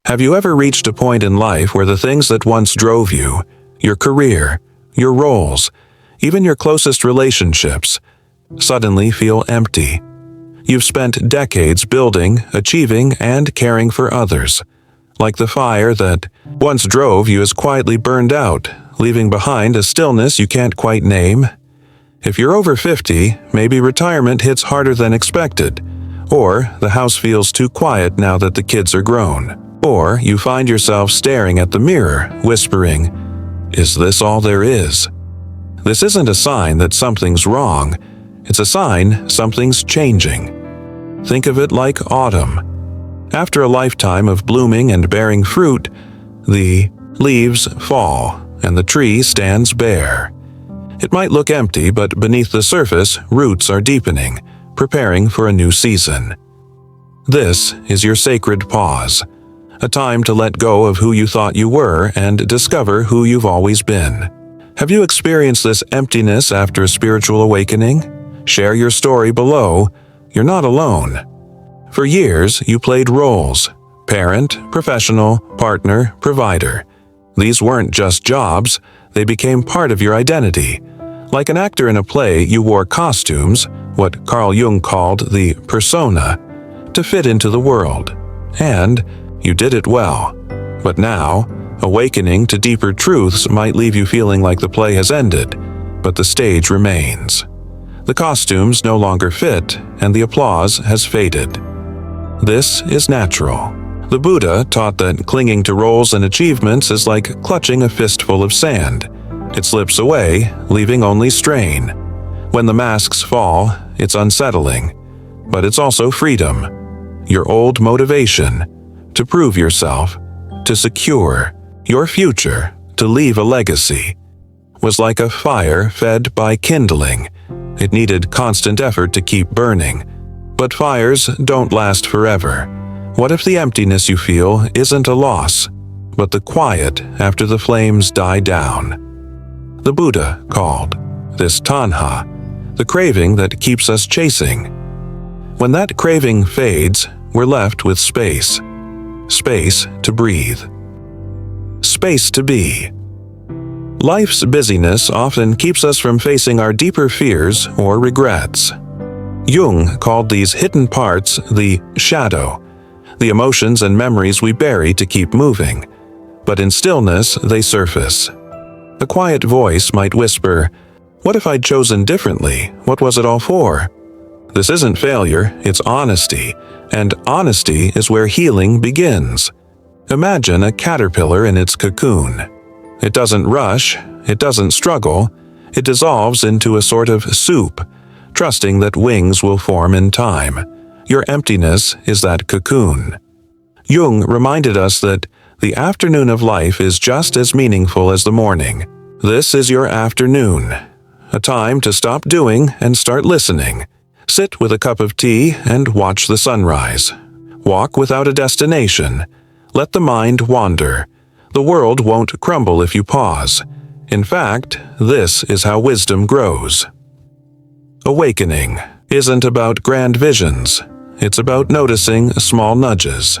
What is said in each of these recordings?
Have you ever reached a point in life where the things that once drove you, your career, your roles, even your closest relationships, suddenly feel empty? You've spent decades building, achieving, and caring for others. Like the fire that once drove you is quietly burned out, leaving behind a stillness you can't quite name. If you're over 50, maybe retirement hits harder than expected, or the house feels too quiet now that the kids are grown. Or you find yourself staring at the mirror, whispering, "Is this all there is?" This isn't a sign that something's wrong. It's a sign something's changing. Think of it like autumn. After a lifetime of blooming and bearing fruit, the leaves fall and the tree stands bare. It might look empty, but beneath the surface, roots are deepening, preparing for a new season. This is your sacred pause, a time to let go of who you thought you were and discover who you've always been. Have you experienced this emptiness after a spiritual awakening? Share your story below. You're not alone. For years, you played roles: parent, professional, partner, provider. These weren't just jobs, they became part of your identity. Like an actor in a play, you wore costumes, what Carl Jung called the persona, to fit into the world. And you did it well. But now, awakening to deeper truths might leave you feeling like the play has ended, but the stage remains. The costumes no longer fit, and the applause has faded. This is natural. The Buddha taught that clinging to roles and achievements is like clutching a fistful of sand. It slips away, leaving only strain. When the masks fall, it's unsettling. But it's also freedom. Your old motivation, to prove yourself, to secure your future, to leave a legacy, was like a fire fed by kindling. It needed constant effort to keep burning. But fires don't last forever. What if the emptiness you feel isn't a loss, but the quiet after the flames die down? The Buddha called this tanha, the craving that keeps us chasing. When that craving fades, we're left with space. Space to breathe. Space to be. Life's busyness often keeps us from facing our deeper fears or regrets. Jung called these hidden parts the shadow, the emotions and memories we bury to keep moving. But in stillness, they surface. A quiet voice might whisper, "What if I'd chosen differently? What was it all for?" This isn't failure, it's honesty, and honesty is where healing begins. Imagine a caterpillar in its cocoon. It doesn't rush, it doesn't struggle, it dissolves into a sort of soup, trusting that wings will form in time. Your emptiness is that cocoon. Jung reminded us that the afternoon of life is just as meaningful as the morning. This is your afternoon, a time to stop doing and start listening. Sit with a cup of tea and watch the sunrise. Walk without a destination. Let the mind wander. The world won't crumble if you pause. In fact, this is how wisdom grows. Awakening isn't about grand visions. It's about noticing small nudges.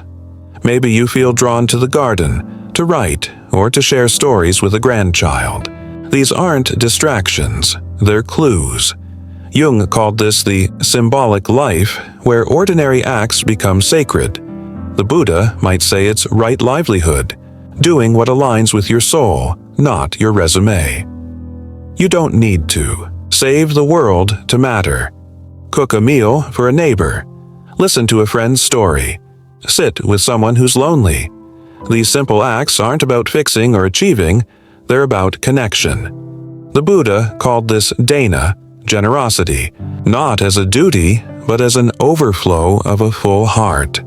Maybe you feel drawn to the garden, to write, or to share stories with a grandchild. These aren't distractions, they're clues. Jung called this the symbolic life, where ordinary acts become sacred. The Buddha might say it's right livelihood, doing what aligns with your soul, not your resume. You don't need to save the world to matter. Cook a meal for a neighbor. Listen to a friend's story. Sit with someone who's lonely. These simple acts aren't about fixing or achieving, they're about connection. The Buddha called this dana, generosity, not as a duty, but as an overflow of a full heart.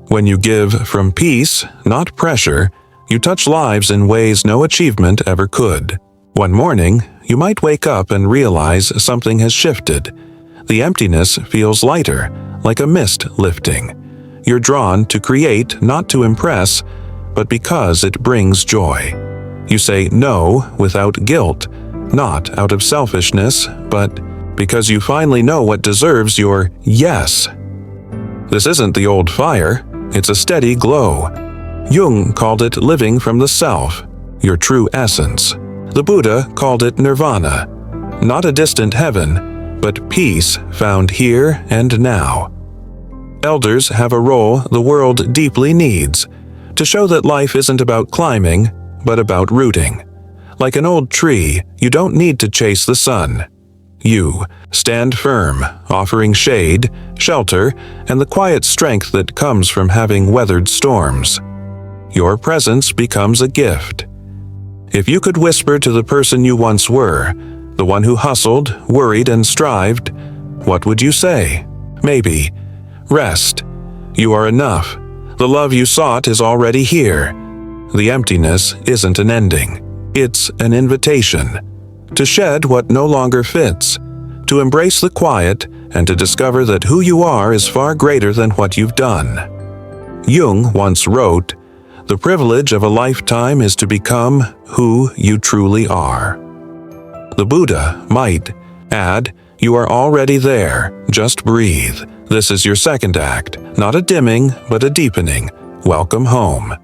When you give from peace, not pressure, you touch lives in ways no achievement ever could. One morning, you might wake up and realize something has shifted. The emptiness feels lighter, like a mist lifting. You're drawn to create, not to impress, but because it brings joy. You say no without guilt, not out of selfishness, but because you finally know what deserves your yes. This isn't the old fire, it's a steady glow. Jung called it living from the self, your true essence. The Buddha called it nirvana, not a distant heaven, but peace found here and now. Elders have a role the world deeply needs, to show that life isn't about climbing, but about rooting. Like an old tree, you don't need to chase the sun. You stand firm, offering shade, shelter, and the quiet strength that comes from having weathered storms. Your presence becomes a gift. If you could whisper to the person you once were, the one who hustled, worried, and strived, what would you say? Maybe, rest. You are enough. The love you sought is already here. The emptiness isn't an ending. It's an invitation. To shed what no longer fits, to embrace the quiet, and to discover that who you are is far greater than what you've done. Jung once wrote, "The privilege of a lifetime is to become who you truly are." The Buddha might add, "You are already there, just breathe. This is your second act, not a dimming, but a deepening. Welcome home."